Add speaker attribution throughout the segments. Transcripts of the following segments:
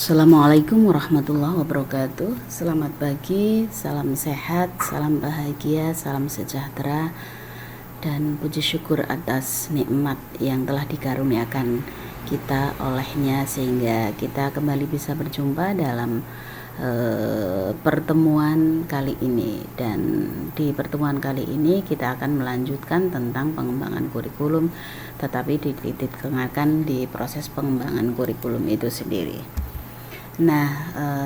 Speaker 1: Assalamualaikum warahmatullahi wabarakatuh. Selamat pagi, salam sehat, salam bahagia, salam sejahtera, dan puji syukur atas nikmat yang telah dikaruniakan kita olehnya sehingga kita kembali bisa berjumpa dalam pertemuan kali ini. Dan di pertemuan kali ini kita akan melanjutkan tentang pengembangan kurikulum, tetapi dititik kenakan di proses pengembangan kurikulum itu sendiri. Nah,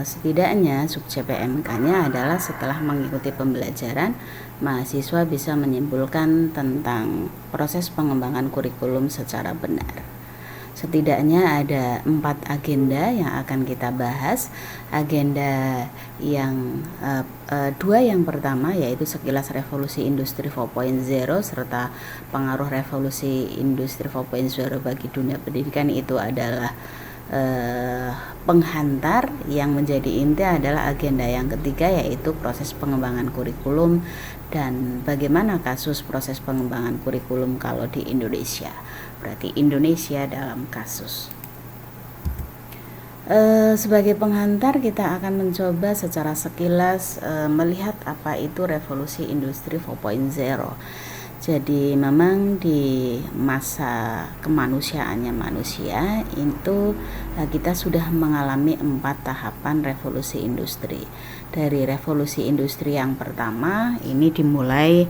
Speaker 1: setidaknya subjek PMK-nya adalah setelah mengikuti pembelajaran, mahasiswa bisa menyimpulkan tentang proses pengembangan kurikulum secara benar. Setidaknya ada 4 agenda yang akan kita bahas. Agenda yang dua yang pertama yaitu sekilas revolusi industri 4.0 serta pengaruh revolusi industri 4.0 bagi dunia pendidikan. Itu adalah penghantar. Yang menjadi inti adalah agenda yang ketiga yaitu proses pengembangan kurikulum dan bagaimana kasus proses pengembangan kurikulum kalau di Indonesia, berarti Indonesia dalam kasus. Sebagai penghantar kita akan mencoba secara sekilas melihat apa itu revolusi industri 4.0. Jadi memang di masa kemanusiaannya manusia itu kita sudah mengalami 4 tahapan revolusi industri. Dari revolusi industri yang pertama ini dimulai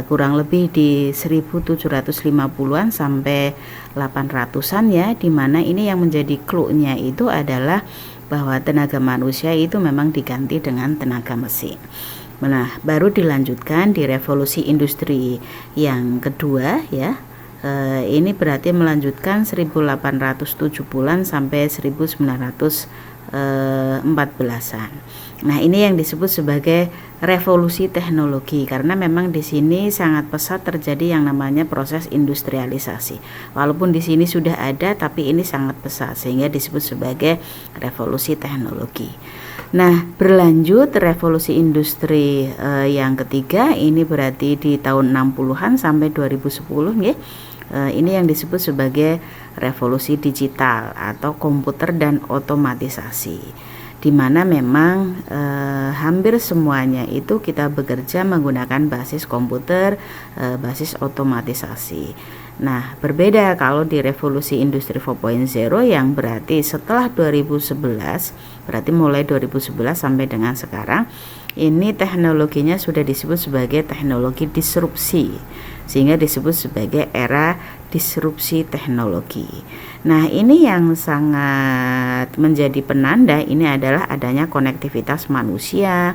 Speaker 1: kurang lebih di 1750-an sampai 800-an ya, dimana ini yang menjadi clue-nya itu adalah bahwa tenaga manusia itu memang diganti dengan tenaga mesin. Nah, baru dilanjutkan di revolusi industri yang kedua ya. Ini berarti melanjutkan 1870-an sampai 1914-an. Nah, ini yang disebut sebagai revolusi teknologi karena memang di sini sangat pesat terjadi yang namanya proses industrialisasi. Walaupun di sini sudah ada, tapi ini sangat pesat sehingga disebut sebagai revolusi teknologi. Nah, berlanjut revolusi industri yang ketiga ini berarti di tahun 60-an sampai 2010 ya. Ini yang disebut sebagai revolusi digital atau komputer dan otomatisasi, di mana memang hampir semuanya itu kita bekerja menggunakan basis komputer, basis otomatisasi. Nah, berbeda kalau di revolusi industri 4.0 yang berarti setelah 2011, berarti mulai 2011 sampai dengan sekarang, ini teknologinya sudah disebut sebagai teknologi disrupsi, sehingga disebut sebagai era disrupsi teknologi. Nah, ini yang sangat menjadi penanda ini adalah adanya konektivitas manusia,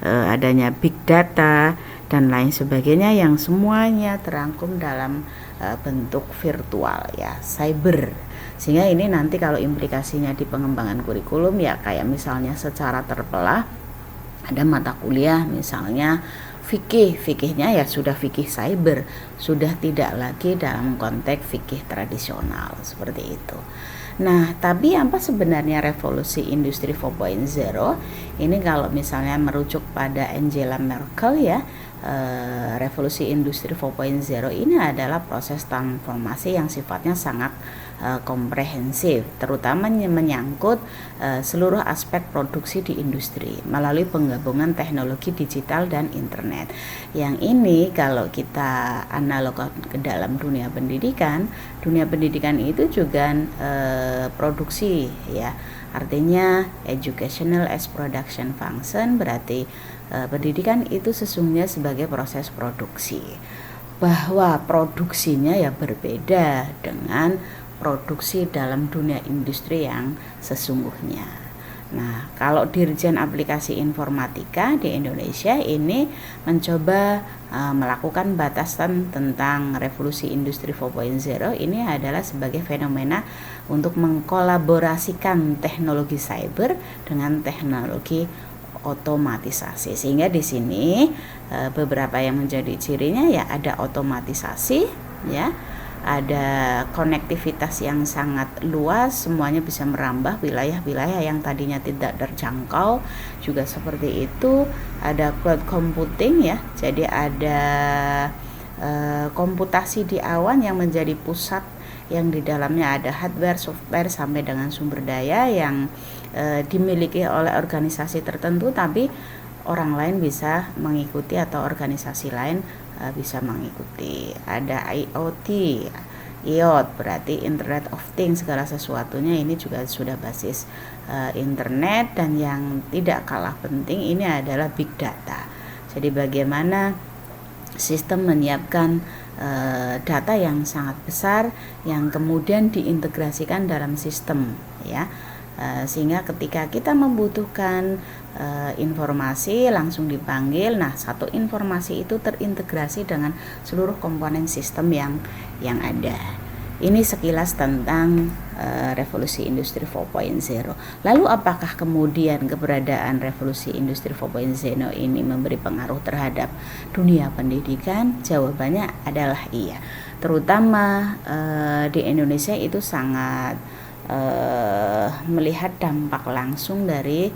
Speaker 1: adanya big data dan lain sebagainya yang semuanya terangkum dalam bentuk virtual ya, cyber. Sehingga ini nanti kalau implikasinya di pengembangan kurikulum ya kayak misalnya secara terbelah ada mata kuliah misalnya fikihnya ya sudah fikih cyber, sudah tidak lagi dalam konteks fikih tradisional seperti itu. Nah, tapi apa sebenarnya revolusi industri 4.0? Ini kalau misalnya merujuk pada Angela Merkel ya, revolusi industri 4.0 ini adalah proses transformasi yang sifatnya sangat komprehensif, terutama menyangkut seluruh aspek produksi di industri melalui penggabungan teknologi digital dan internet. Yang ini kalau kita analog ke dalam dunia pendidikan itu juga produksi ya. Artinya educational as production function, berarti pendidikan itu sesungguhnya sebagai proses produksi, bahwa produksinya ya berbeda dengan produksi dalam dunia industri yang sesungguhnya. Nah, kalau Dirjen Aplikasi Informatika di Indonesia ini mencoba melakukan batasan tentang revolusi industri 4.0 ini adalah sebagai fenomena untuk mengkolaborasikan teknologi cyber dengan teknologi otomatisasi, sehingga di sini beberapa yang menjadi cirinya ya ada otomatisasi ya, ada konektivitas yang sangat luas, semuanya bisa merambah wilayah-wilayah yang tadinya tidak terjangkau juga seperti itu. Ada cloud computing ya, jadi ada komputasi di awan yang menjadi pusat yang di dalamnya ada hardware, software sampai dengan sumber daya yang dimiliki oleh organisasi tertentu, tapi orang lain bisa mengikuti atau organisasi lain bisa mengikuti. Ada IoT, IoT berarti Internet of Things, segala sesuatunya ini juga sudah basis internet. Dan yang tidak kalah penting ini adalah big data. Jadi bagaimana sistem menyiapkan data yang sangat besar yang kemudian diintegrasikan dalam sistem, ya, sehingga ketika kita membutuhkan informasi langsung dipanggil. Nah, satu informasi itu terintegrasi dengan seluruh komponen sistem yang ada. Ini sekilas tentang revolusi industri 4.0. Lalu apakah kemudian keberadaan revolusi industri 4.0 ini memberi pengaruh terhadap dunia pendidikan? Jawabannya adalah iya. Terutama di Indonesia itu sangat melihat dampak langsung dari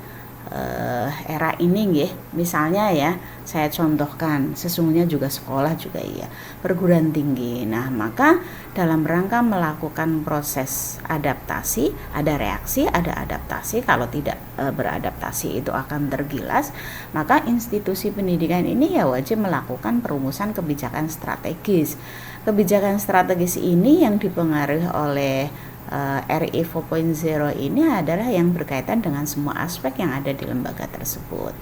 Speaker 1: era ini, misalnya ya, saya contohkan, sesungguhnya juga sekolah juga iya, perguruan tinggi. Nah, maka dalam rangka melakukan proses adaptasi, ada reaksi, ada adaptasi. Kalau tidak beradaptasi itu akan tergilas, maka institusi pendidikan ini ya wajib melakukan perumusan kebijakan strategis. Kebijakan strategis ini yang dipengaruhi oleh RI 4.0 ini adalah yang berkaitan dengan semua aspek yang ada di lembaga tersebut,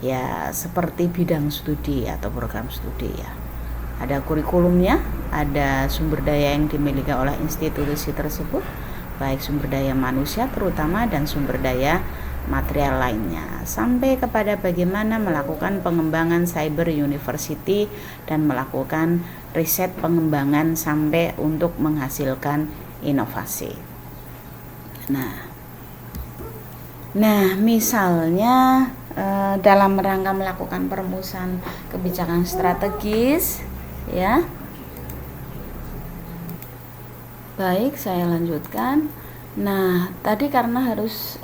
Speaker 1: ya, seperti bidang studi atau program studi, ya. Ada kurikulumnya, ada sumber daya yang dimiliki oleh institusi tersebut, baik sumber daya manusia terutama dan sumber daya material lainnya, sampai kepada bagaimana melakukan pengembangan cyber university dan melakukan riset pengembangan sampai untuk menghasilkan inovasi. Nah, misalnya dalam rangka melakukan perumusan kebijakan strategis, ya. Baik, saya lanjutkan. Nah, tadi karena harus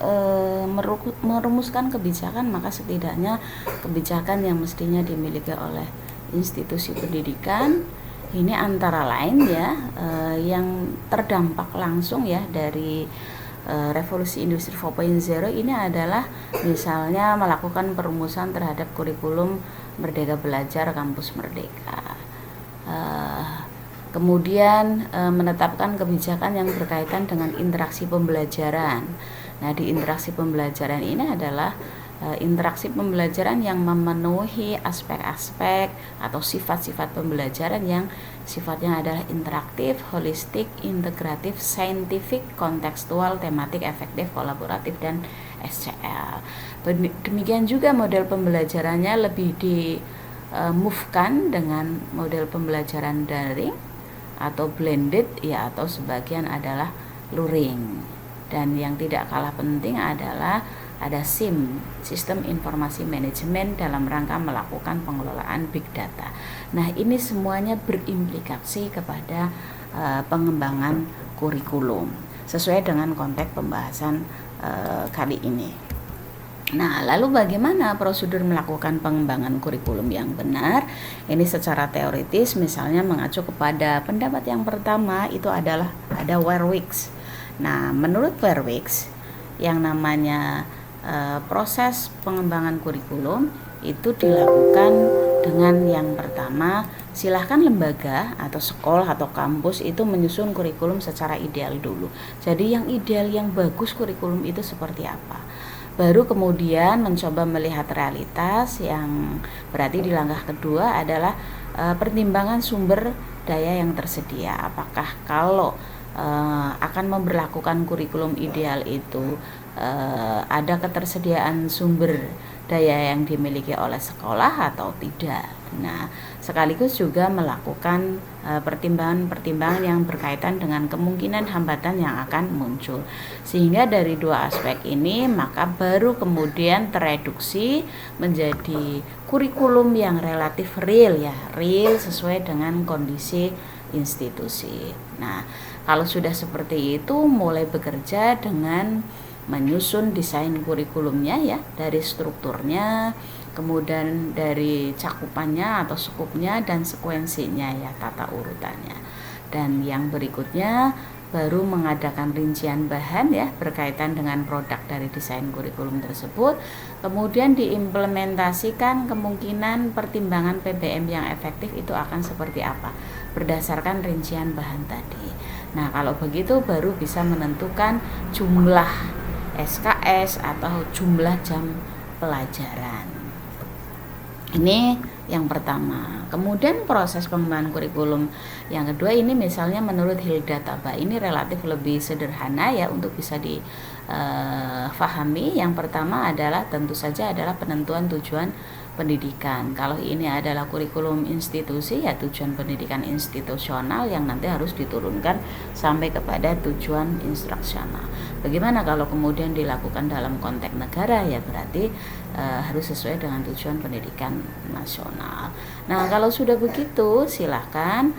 Speaker 1: merumuskan kebijakan, maka setidaknya kebijakan yang mestinya dimiliki oleh institusi pendidikan ini antara lain, ya, yang terdampak langsung, ya, dari revolusi industri 4.0 ini adalah misalnya melakukan perumusan terhadap kurikulum Merdeka Belajar Kampus Merdeka. Kemudian menetapkan kebijakan yang berkaitan dengan interaksi pembelajaran. Nah, di interaksi pembelajaran ini adalah interaksi pembelajaran yang memenuhi aspek-aspek atau sifat-sifat pembelajaran yang sifatnya adalah interaktif, holistik, integratif, saintifik, kontekstual, tematik, efektif, kolaboratif, dan SCL. Demikian juga model pembelajarannya lebih di-move-kan dengan model pembelajaran daring atau blended, ya, atau sebagian adalah luring. Dan yang tidak kalah penting adalah ada SIM, Sistem Informasi Manajemen, dalam rangka melakukan pengelolaan Big Data. Nah, ini semuanya berimplikasi kepada pengembangan kurikulum sesuai dengan konteks pembahasan kali ini. Nah, lalu bagaimana prosedur melakukan pengembangan kurikulum yang benar? Ini secara teoritis, misalnya mengacu kepada pendapat yang pertama, itu adalah ada Weyrich. Nah, menurut Weyrich, yang namanya proses pengembangan kurikulum itu dilakukan dengan yang pertama, silahkan lembaga atau sekolah atau kampus itu menyusun kurikulum secara ideal dulu. Jadi yang ideal, yang bagus kurikulum itu seperti apa. Baru kemudian mencoba melihat realitas, yang berarti di langkah kedua adalah pertimbangan sumber daya yang tersedia. Apakah kalau akan memberlakukan kurikulum ideal itu ada ketersediaan sumber daya yang dimiliki oleh sekolah atau tidak. Nah, sekaligus juga melakukan pertimbangan-pertimbangan yang berkaitan dengan kemungkinan hambatan yang akan muncul. Sehingga dari dua aspek ini maka baru kemudian tereduksi menjadi kurikulum yang relatif real, ya, real sesuai dengan kondisi institusi. Nah, kalau sudah seperti itu, mulai bekerja dengan menyusun desain kurikulumnya, ya, dari strukturnya, kemudian dari cakupannya atau skupnya dan sekuensinya, ya, tata urutannya. Dan yang berikutnya baru mengadakan rincian bahan ya berkaitan dengan produk dari desain kurikulum tersebut, kemudian diimplementasikan kemungkinan pertimbangan PBM yang efektif itu akan seperti apa berdasarkan rincian bahan tadi. Nah, kalau begitu baru bisa menentukan jumlah SKS atau jumlah jam pelajaran. Ini yang pertama. Kemudian proses pengembangan kurikulum yang kedua ini misalnya menurut Hilda Taba ini relatif lebih sederhana ya untuk bisa difahami. Yang pertama adalah tentu saja adalah penentuan tujuan pendidikan. Kalau ini adalah kurikulum institusi ya tujuan pendidikan institusional yang nanti harus diturunkan sampai kepada tujuan instruksional. Bagaimana kalau kemudian dilakukan dalam konteks negara ya berarti harus sesuai dengan tujuan pendidikan nasional. Nah, kalau sudah begitu silahkan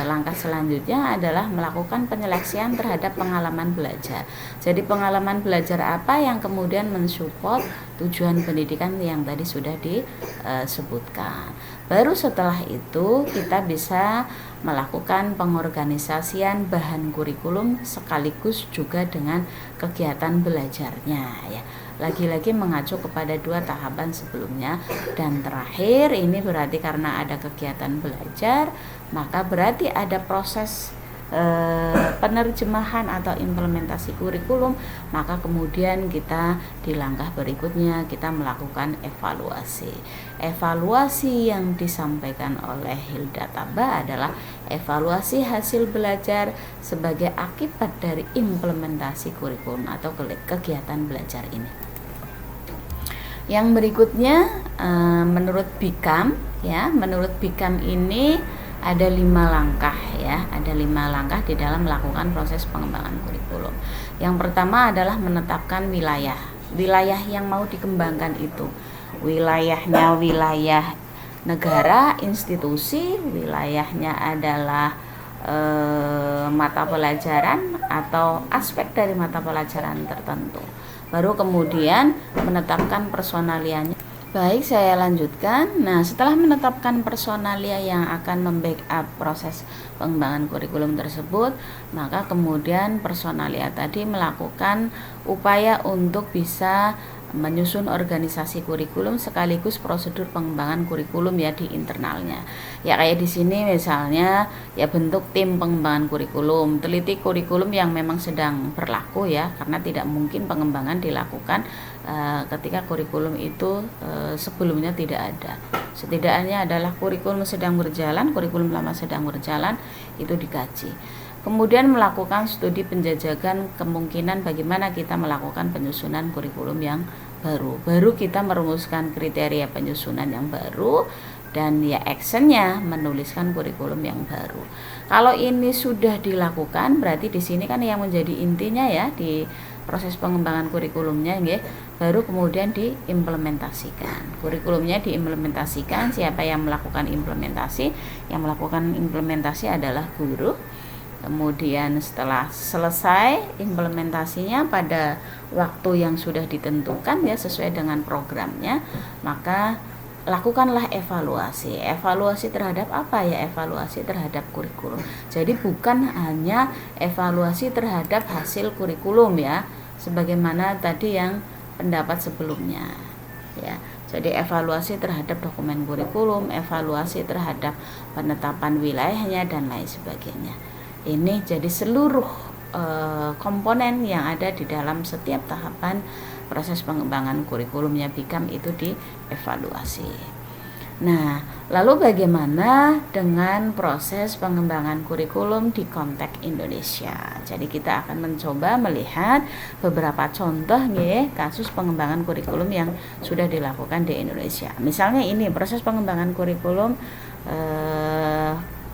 Speaker 1: langkah selanjutnya adalah melakukan penyeleksian terhadap pengalaman belajar. Jadi pengalaman belajar apa yang kemudian mensupport tujuan pendidikan yang tadi sudah disebutkan. Baru setelah itu kita bisa melakukan pengorganisasian bahan kurikulum sekaligus juga dengan kegiatan belajarnya ya. Lagi-lagi mengacu kepada 2 tahapan sebelumnya. Dan terakhir ini berarti karena ada kegiatan belajar maka berarti ada proses penerjemahan atau implementasi kurikulum, maka kemudian kita di langkah berikutnya kita melakukan evaluasi yang disampaikan oleh Hilda Taba adalah evaluasi hasil belajar sebagai akibat dari implementasi kurikulum atau kegiatan belajar ini. Yang berikutnya menurut BIKAM ya, menurut BIKAM ini ada 5 langkah ya, ada 5 langkah di dalam melakukan proses pengembangan kurikulum. Yang pertama adalah menetapkan wilayah yang mau dikembangkan itu. Wilayahnya wilayah negara, institusi, wilayahnya adalah mata pelajaran atau aspek dari mata pelajaran tertentu. Baru kemudian menetapkan personalianya. Baik, saya lanjutkan. Nah, setelah menetapkan personalia yang akan membackup proses pengembangan kurikulum tersebut, maka kemudian personalia tadi melakukan upaya untuk bisa menyusun organisasi kurikulum sekaligus prosedur pengembangan kurikulum ya di internalnya. Ya kayak di sini misalnya ya bentuk tim pengembangan kurikulum, teliti kurikulum yang memang sedang berlaku ya, karena tidak mungkin pengembangan dilakukan ketika kurikulum itu sebelumnya tidak ada. Setidaknya adalah kurikulum sedang berjalan, kurikulum lama sedang berjalan itu dikaji. Kemudian melakukan studi penjajakan kemungkinan bagaimana kita melakukan penyusunan kurikulum yang baru. Baru kita merumuskan kriteria penyusunan yang baru dan ya actionnya menuliskan kurikulum yang baru. Kalau ini sudah dilakukan berarti di sini kan yang menjadi intinya ya di proses pengembangan kurikulumnya ya, baru kemudian diimplementasikan. Kurikulumnya diimplementasikan, siapa yang melakukan implementasi? Yang melakukan implementasi adalah guru. Kemudian setelah selesai implementasinya pada waktu yang sudah ditentukan ya sesuai dengan programnya, maka lakukanlah evaluasi. Evaluasi terhadap apa ya? Evaluasi terhadap kurikulum. Jadi bukan hanya evaluasi terhadap hasil kurikulum ya, sebagaimana tadi yang pendapat sebelumnya ya. Jadi evaluasi terhadap dokumen kurikulum, evaluasi terhadap penetapan wilayahnya dan lain sebagainya. Ini jadi seluruh komponen yang ada di dalam setiap tahapan proses pengembangan kurikulumnya BIKAM itu dievaluasi. Nah, lalu bagaimana dengan proses pengembangan kurikulum di konteks Indonesia? Jadi kita akan mencoba melihat beberapa contoh nih kasus pengembangan kurikulum yang sudah dilakukan di Indonesia. Misalnya ini proses pengembangan kurikulum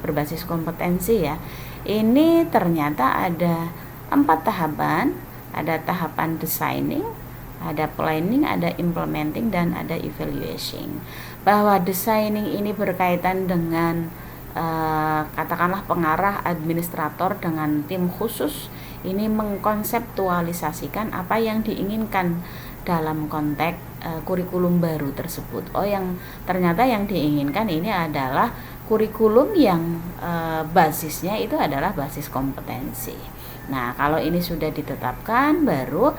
Speaker 1: berbasis kompetensi ya. Ini ternyata ada 4 tahapan, ada tahapan designing, ada planning, ada implementing, dan ada evaluation. Bahwa designing ini berkaitan dengan katakanlah pengarah administrator dengan tim khusus ini mengkonseptualisasikan apa yang diinginkan dalam konteks kurikulum baru tersebut. Oh, yang ternyata yang diinginkan ini adalah kurikulum yang basisnya itu adalah basis kompetensi. Nah, kalau ini sudah ditetapkan, baru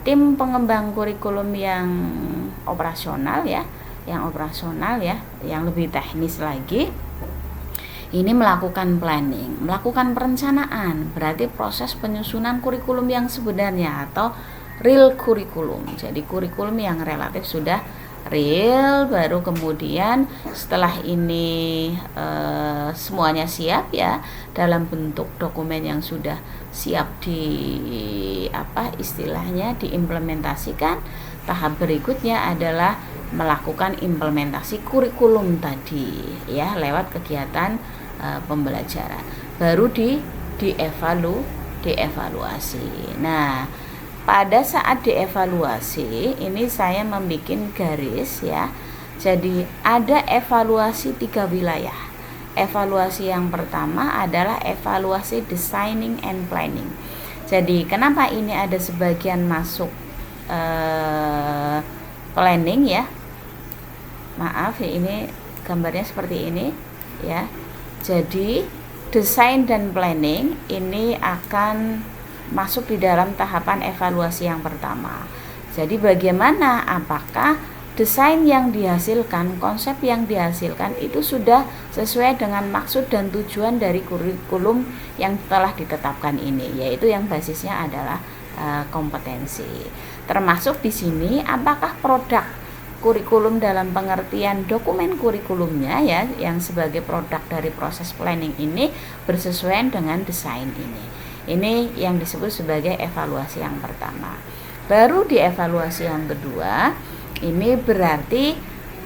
Speaker 1: tim pengembang kurikulum yang operasional ya, yang lebih teknis lagi, ini melakukan planning, melakukan perencanaan, berarti proses penyusunan kurikulum yang sebenarnya atau real kurikulum. Jadi kurikulum yang relatif sudah real, baru kemudian setelah ini semuanya siap ya dalam bentuk dokumen yang sudah siap istilahnya diimplementasikan, tahap berikutnya adalah melakukan implementasi kurikulum tadi ya lewat kegiatan pembelajaran, baru dievaluasi. Nah, pada saat dievaluasi ini saya membuat garis ya. Jadi ada evaluasi 3 wilayah. Evaluasi yang pertama adalah evaluasi designing and planning. Jadi kenapa ini ada sebagian masuk planning ya? Maaf ya, ini gambarnya seperti ini ya. Jadi desain dan planning ini akan masuk di dalam tahapan evaluasi yang pertama. Jadi bagaimana, apakah desain yang dihasilkan, konsep yang dihasilkan itu sudah sesuai dengan maksud dan tujuan dari kurikulum yang telah ditetapkan ini, yaitu yang basisnya adalah kompetensi. Termasuk di sini apakah produk kurikulum dalam pengertian dokumen kurikulumnya ya, yang sebagai produk dari proses planning ini bersesuaian dengan desain ini. Ini yang disebut sebagai evaluasi yang pertama. Baru di evaluasi yang kedua, ini berarti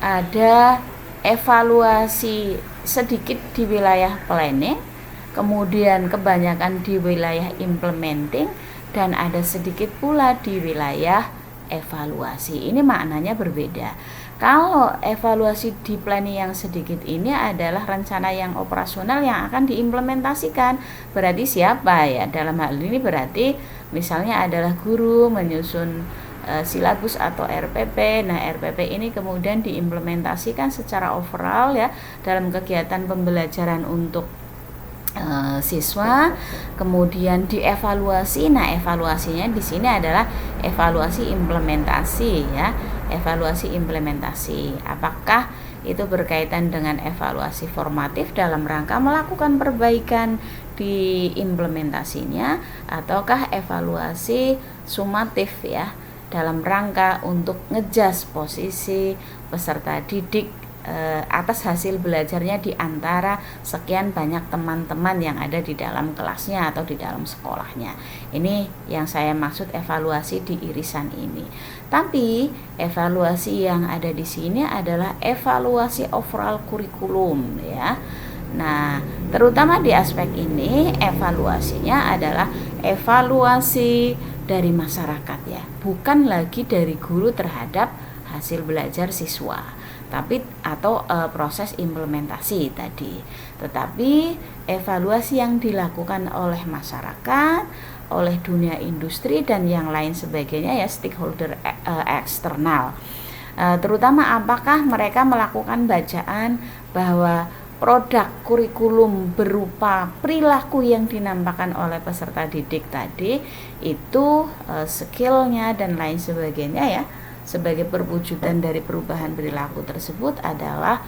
Speaker 1: ada evaluasi sedikit di wilayah planning, kemudian kebanyakan di wilayah implementing, dan ada sedikit pula di wilayah evaluasi. Ini maknanya berbeda. Kalau evaluasi di planning yang sedikit ini adalah rencana yang operasional yang akan diimplementasikan. Berarti siapa ya? Dalam hal ini berarti misalnya adalah guru menyusun silabus atau RPP. Nah, RPP ini kemudian diimplementasikan secara overall ya dalam kegiatan pembelajaran untuk siswa, kemudian dievaluasi. Nah, evaluasinya di sini adalah evaluasi implementasi ya, evaluasi implementasi. Apakah itu berkaitan dengan evaluasi formatif dalam rangka melakukan perbaikan di implementasinya, ataukah evaluasi sumatif ya dalam rangka untuk ngejas posisi peserta didik atas hasil belajarnya di antara sekian banyak teman-teman yang ada di dalam kelasnya atau di dalam sekolahnya. Ini yang saya maksud evaluasi di irisan ini. Tapi evaluasi yang ada di sini adalah evaluasi overall kurikulum ya. Nah, terutama di aspek ini evaluasinya adalah evaluasi dari masyarakat ya, bukan lagi dari guru terhadap hasil belajar siswa, tapi atau proses implementasi tadi. Tetapi evaluasi yang dilakukan oleh masyarakat, oleh dunia industri dan yang lain sebagainya ya, stakeholder eksternal. Terutama apakah mereka melakukan bacaan bahwa produk kurikulum berupa perilaku yang dinampakkan oleh peserta didik tadi itu skillnya dan lain sebagainya ya, sebagai perwujudan dari perubahan perilaku tersebut adalah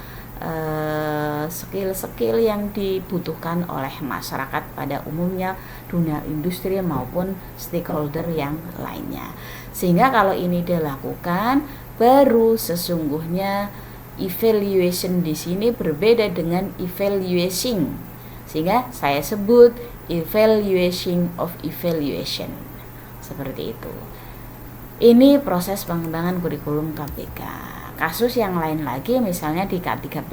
Speaker 1: skill-skill yang dibutuhkan oleh masyarakat pada umumnya, dunia industri maupun stakeholder yang lainnya. Sehingga kalau ini dilakukan, baru sesungguhnya evaluation di sini berbeda dengan evaluation. Sehingga saya sebut evaluation of evaluation. Seperti itu. Ini proses pengembangan kurikulum KPK. Kasus yang lain lagi misalnya di K13.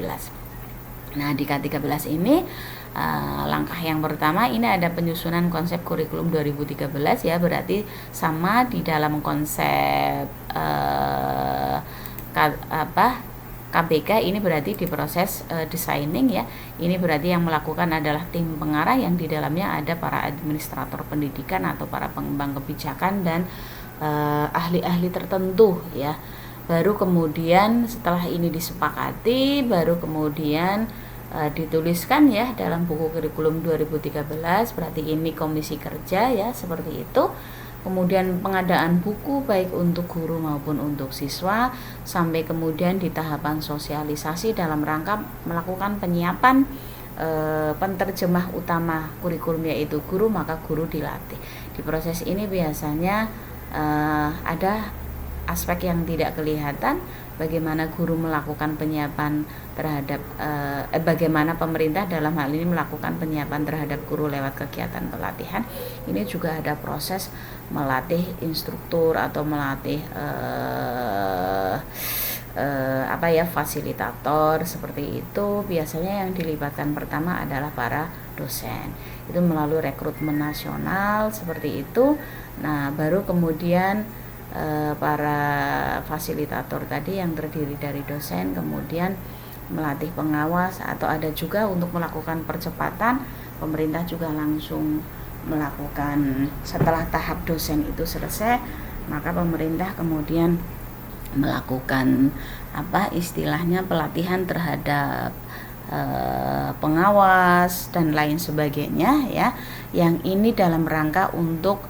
Speaker 1: Nah, di K13 ini langkah yang pertama ini ada penyusunan konsep kurikulum 2013 ya, berarti sama di dalam konsep KPK ini berarti di proses designing ya. Ini berarti yang melakukan adalah tim pengarah yang di dalamnya ada para administrator pendidikan atau para pengembang kebijakan dan ahli-ahli tertentu ya. Baru kemudian setelah ini disepakati, baru kemudian dituliskan ya dalam buku kurikulum 2013, berarti ini komisi kerja ya, seperti itu. Kemudian pengadaan buku baik untuk guru maupun untuk siswa, sampai kemudian di tahapan sosialisasi dalam rangka melakukan penyiapan penterjemah utama kurikulum yaitu guru, maka guru dilatih. Di proses ini biasanya ada aspek yang tidak kelihatan, bagaimana guru melakukan penyiapan terhadap bagaimana pemerintah dalam hal ini melakukan penyiapan terhadap guru lewat kegiatan pelatihan. Ini juga ada proses melatih instruktur atau melatih fasilitator, seperti itu. Biasanya yang dilibatkan pertama adalah para dosen, itu melalui rekrutmen nasional seperti itu. Nah, baru kemudian para fasilitator tadi yang terdiri dari dosen kemudian melatih pengawas, atau ada juga untuk melakukan percepatan, pemerintah juga langsung melakukan setelah tahap dosen itu selesai, maka pemerintah kemudian melakukan istilahnya pelatihan terhadap pengawas dan lain sebagainya ya, yang ini dalam rangka untuk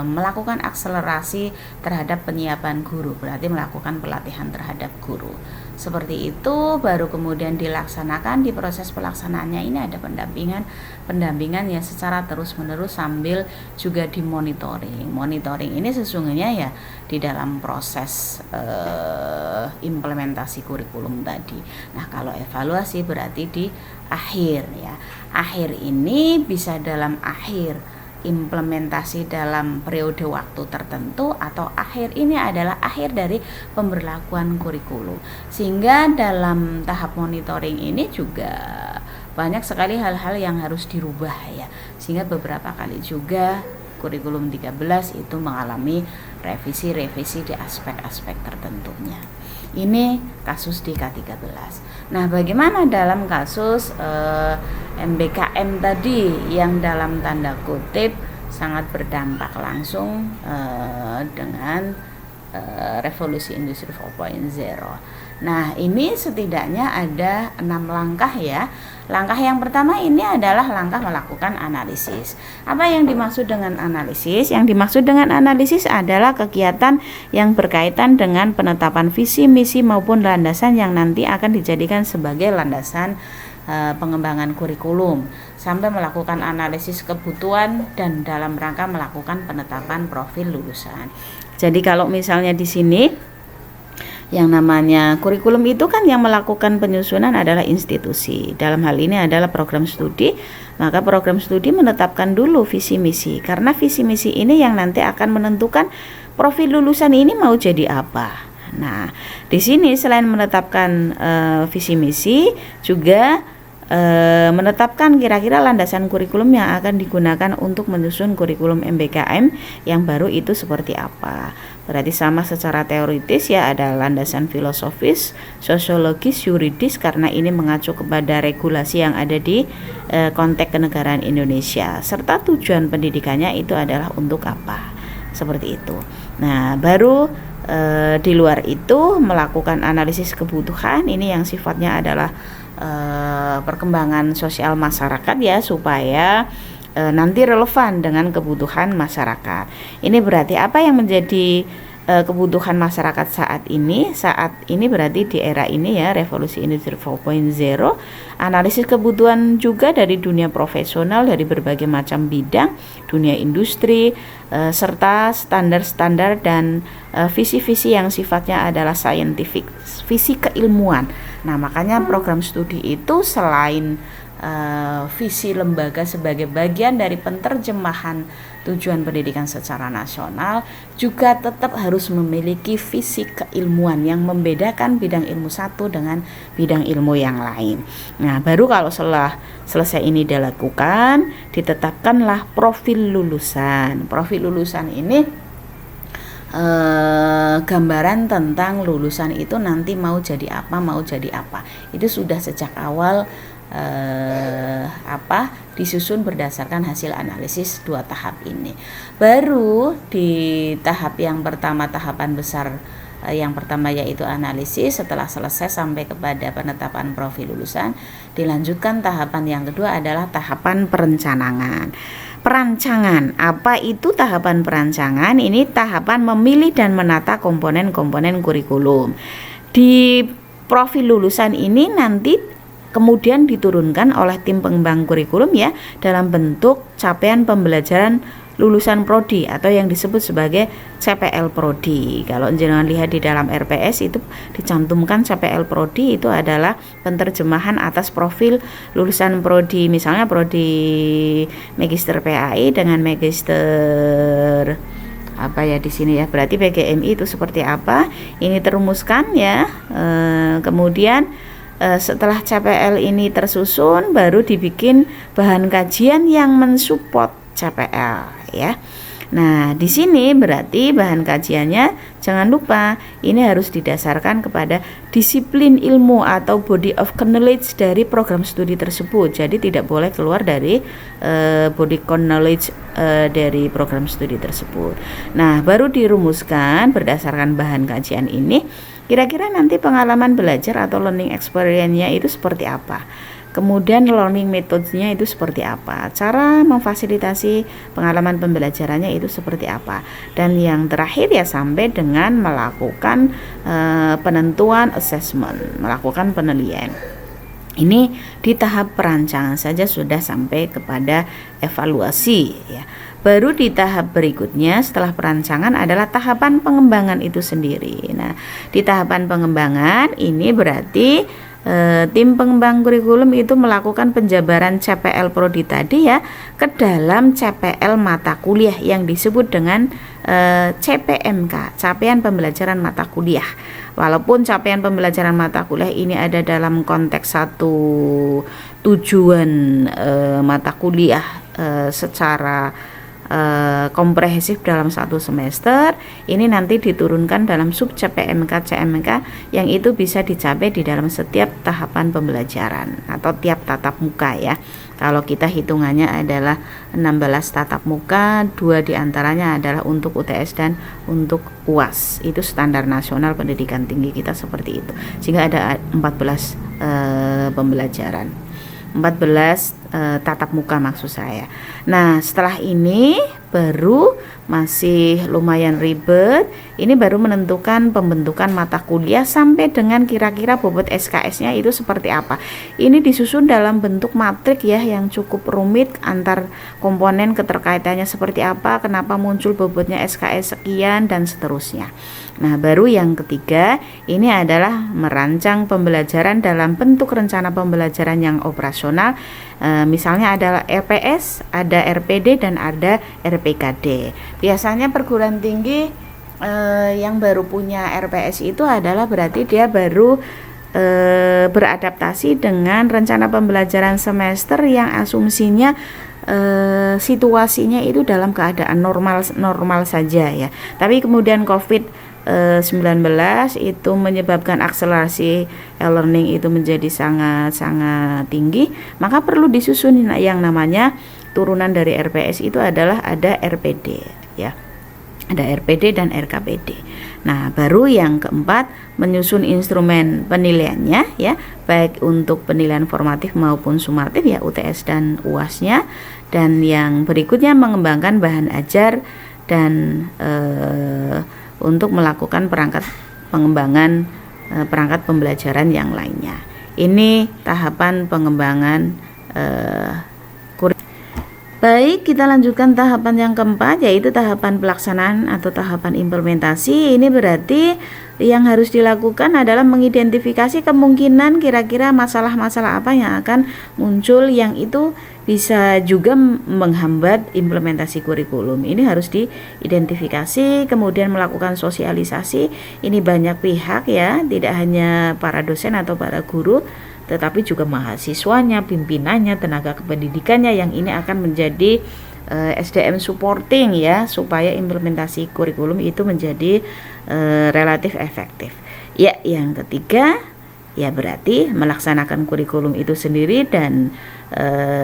Speaker 1: melakukan akselerasi terhadap penyiapan guru, berarti melakukan pelatihan terhadap guru. Seperti itu baru kemudian dilaksanakan. Di proses pelaksanaannya ini ada pendampingan ya secara terus-menerus sambil juga dimonitoring. Monitoring ini sesungguhnya ya di dalam proses implementasi kurikulum tadi. Nah, kalau evaluasi berarti di akhir ya. Akhir ini bisa dalam akhir implementasi dalam periode waktu tertentu, atau akhir ini adalah akhir dari pemberlakuan kurikulum. Sehingga dalam tahap monitoring ini juga banyak sekali hal-hal yang harus dirubah ya. Sehingga beberapa kali juga kurikulum 13 itu mengalami revisi-revisi di aspek-aspek tertentunya. Ini kasus di K13. Nah, bagaimana dalam kasus MBKM tadi yang dalam tanda kutip sangat berdampak langsung dengan revolusi industri 4.0. Nah, ini setidaknya ada 6 langkah ya. Langkah yang pertama ini adalah langkah melakukan analisis. Apa yang dimaksud dengan analisis? Yang dimaksud dengan analisis adalah kegiatan yang berkaitan dengan penetapan visi, misi maupun landasan yang nanti akan dijadikan sebagai landasan pengembangan kurikulum, sampai melakukan analisis kebutuhan dan dalam rangka melakukan penetapan profil lulusan. Jadi kalau misalnya di sini yang namanya kurikulum itu kan yang melakukan penyusunan adalah institusi. Dalam hal ini adalah program studi. Maka program studi menetapkan dulu visi misi, karena visi misi ini yang nanti akan menentukan profil lulusan ini mau jadi apa. Nah, di sini selain menetapkan visi misi juga menetapkan kira-kira landasan kurikulum yang akan digunakan untuk menyusun kurikulum MBKM yang baru itu seperti apa. Berarti sama secara teoritis ya, ada landasan filosofis, sosiologis, yuridis, karena ini mengacu kepada regulasi yang ada di konteks kenegaraan Indonesia, serta tujuan pendidikannya itu adalah untuk apa, seperti itu. Nah, baru di luar itu melakukan analisis kebutuhan, ini yang sifatnya adalah perkembangan sosial masyarakat ya, supaya nanti relevan dengan kebutuhan masyarakat. Ini berarti apa yang menjadi kebutuhan masyarakat saat ini berarti di era ini ya, revolusi industri 4.0. Analisis kebutuhan juga dari dunia profesional, dari berbagai macam bidang, dunia industri, serta standar-standar dan visi-visi yang sifatnya adalah scientific, visi keilmuan. Nah, makanya program studi itu selain visi lembaga sebagai bagian dari penerjemahan tujuan pendidikan secara nasional, juga tetap harus memiliki visi keilmuan yang membedakan bidang ilmu satu dengan bidang ilmu yang lain. Nah, baru kalau setelah selesai ini dilakukan, ditetapkanlah profil lulusan. Profil lulusan ini gambaran tentang lulusan itu nanti mau jadi apa. Itu sudah sejak awal disusun berdasarkan hasil analisis 2 tahap ini. Baru di tahap yang pertama, tahapan besar Yang pertama yaitu analisis, setelah selesai sampai kepada penetapan profil lulusan, dilanjutkan tahapan yang kedua adalah tahapan perencanaan. Perancangan, apa itu tahapan perancangan? Ini tahapan memilih dan menata komponen-komponen kurikulum. Di profil lulusan ini nanti kemudian diturunkan oleh tim pengembang kurikulum ya dalam bentuk capaian pembelajaran lulusan prodi atau yang disebut sebagai CPL prodi. Kalau jenengan lihat di dalam RPS itu dicantumkan CPL prodi, itu adalah penerjemahan atas profil lulusan prodi, misalnya prodi Magister PAI dengan Magister apa ya di sini ya, berarti PGMI itu seperti apa, ini terumuskan ya. Kemudian setelah CPL ini tersusun, baru dibikin bahan kajian yang mensupport CPL ya. Nah, di sini berarti bahan kajiannya jangan lupa ini harus didasarkan kepada disiplin ilmu atau body of knowledge dari program studi tersebut. Jadi tidak boleh keluar dari body of knowledge dari program studi tersebut. Nah, baru dirumuskan berdasarkan bahan kajian ini, kira-kira nanti pengalaman belajar atau learning experience-nya itu seperti apa. Kemudian learning methodenya itu seperti apa, cara memfasilitasi pengalaman pembelajarannya itu seperti apa, dan yang terakhir ya sampai dengan melakukan penentuan assessment, melakukan penilaian. Ini di tahap perancangan saja sudah sampai kepada evaluasi ya. Baru di tahap berikutnya setelah perancangan adalah tahapan pengembangan itu sendiri. Nah, di tahapan pengembangan ini berarti tim pengembang kurikulum itu melakukan penjabaran CPL prodi tadi ya ke dalam CPL mata kuliah yang disebut dengan CPMK, capaian pembelajaran mata kuliah. Walaupun capaian pembelajaran mata kuliah ini ada dalam konteks satu tujuan mata kuliah secara komprehensif dalam satu semester, ini nanti diturunkan dalam sub CPMK CMK yang itu bisa dicapai di dalam setiap tahapan pembelajaran atau tiap tatap muka ya. Kalau kita hitungannya adalah 16 tatap muka, 2 diantaranya adalah untuk UTS dan untuk UAS. Itu standar nasional pendidikan tinggi kita seperti itu. Sehingga ada 14 pembelajaran. 14 tatap muka maksud saya. Nah, setelah ini baru masih lumayan ribet. Ini baru menentukan pembentukan mata kuliah sampai dengan kira-kira bobot SKS-nya itu seperti apa. Ini disusun dalam bentuk matrik ya yang cukup rumit, antar komponen keterkaitannya seperti apa, kenapa muncul bobotnya SKS sekian dan seterusnya. Nah, baru yang ketiga ini adalah merancang pembelajaran dalam bentuk rencana pembelajaran yang operasional. Misalnya ada RPS, ada RPD dan ada RPKD. Biasanya perguruan tinggi yang baru punya RPS itu adalah berarti dia baru beradaptasi dengan rencana pembelajaran semester yang asumsinya situasinya itu dalam keadaan normal saja ya. Tapi kemudian COVID-19 itu menyebabkan akselerasi e-learning itu menjadi sangat tinggi, maka perlu disusun yang namanya turunan dari RPS itu adalah ada RPD ya. Ada RPD dan RKPD. Nah, baru yang keempat menyusun instrumen penilaiannya ya, baik untuk penilaian formatif maupun sumatif ya, UTS dan UAS-nya. Dan yang berikutnya mengembangkan bahan ajar dan untuk melakukan pengembangan perangkat pembelajaran yang lainnya. Ini tahapan pengembangan Baik, kita lanjutkan tahapan yang keempat, yaitu tahapan pelaksanaan atau tahapan implementasi. Ini berarti yang harus dilakukan adalah mengidentifikasi kemungkinan kira-kira masalah-masalah apa yang akan muncul yang itu bisa juga menghambat implementasi kurikulum. Ini harus diidentifikasi, kemudian melakukan sosialisasi. Ini banyak pihak ya, tidak hanya para dosen atau para guru, tetapi juga mahasiswanya, pimpinannya, tenaga kependidikannya yang ini akan menjadi SDM supporting ya, supaya implementasi kurikulum itu menjadi relatif efektif. Ya, yang ketiga ya berarti melaksanakan kurikulum itu sendiri dan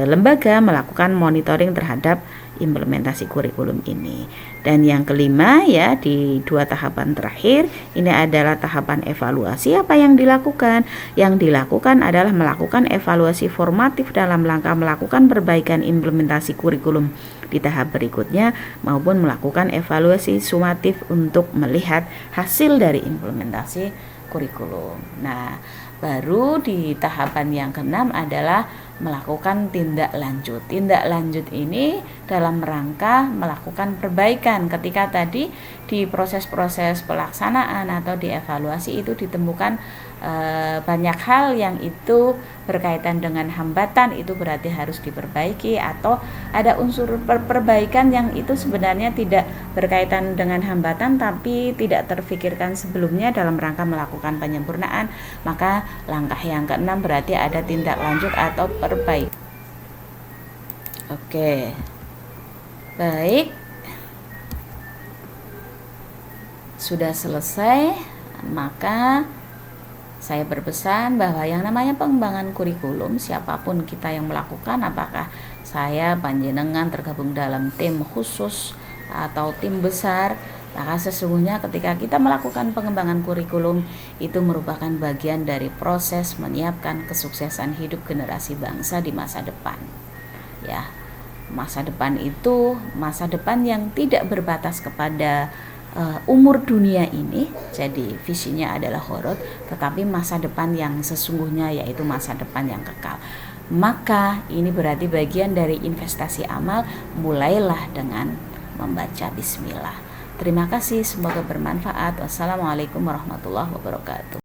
Speaker 1: lembaga melakukan monitoring terhadap implementasi kurikulum ini. Dan yang kelima ya, di 2 tahapan terakhir ini adalah tahapan evaluasi. Apa yang dilakukan? Yang dilakukan adalah melakukan evaluasi formatif dalam rangka melakukan perbaikan implementasi kurikulum di tahap berikutnya, maupun melakukan evaluasi sumatif untuk melihat hasil dari implementasi kurikulum. Nah, baru di tahapan yang keenam adalah melakukan tindak lanjut. Tindak lanjut ini dalam rangka melakukan perbaikan ketika tadi di proses-proses pelaksanaan atau dievaluasi itu ditemukan banyak hal yang itu berkaitan dengan hambatan, itu berarti harus diperbaiki, atau ada unsur perbaikan yang itu sebenarnya tidak berkaitan dengan hambatan tapi tidak terfikirkan sebelumnya dalam rangka melakukan penyempurnaan, maka langkah yang keenam berarti ada tindak lanjut atau perbaikan. Oke, baik, sudah selesai. Maka saya berpesan bahwa yang namanya pengembangan kurikulum, siapapun kita yang melakukan, apakah saya panjenengan tergabung dalam tim khusus atau tim besar, maka sesungguhnya ketika kita melakukan pengembangan kurikulum itu merupakan bagian dari proses menyiapkan kesuksesan hidup generasi bangsa di masa depan. Ya, masa depan itu masa depan yang tidak berbatas kepada umur dunia ini, jadi visinya adalah horor, tetapi masa depan yang sesungguhnya yaitu masa depan yang kekal. Maka ini berarti bagian dari investasi amal, mulailah dengan membaca bismillah. Terima kasih, semoga bermanfaat. Wassalamualaikum warahmatullahi wabarakatuh.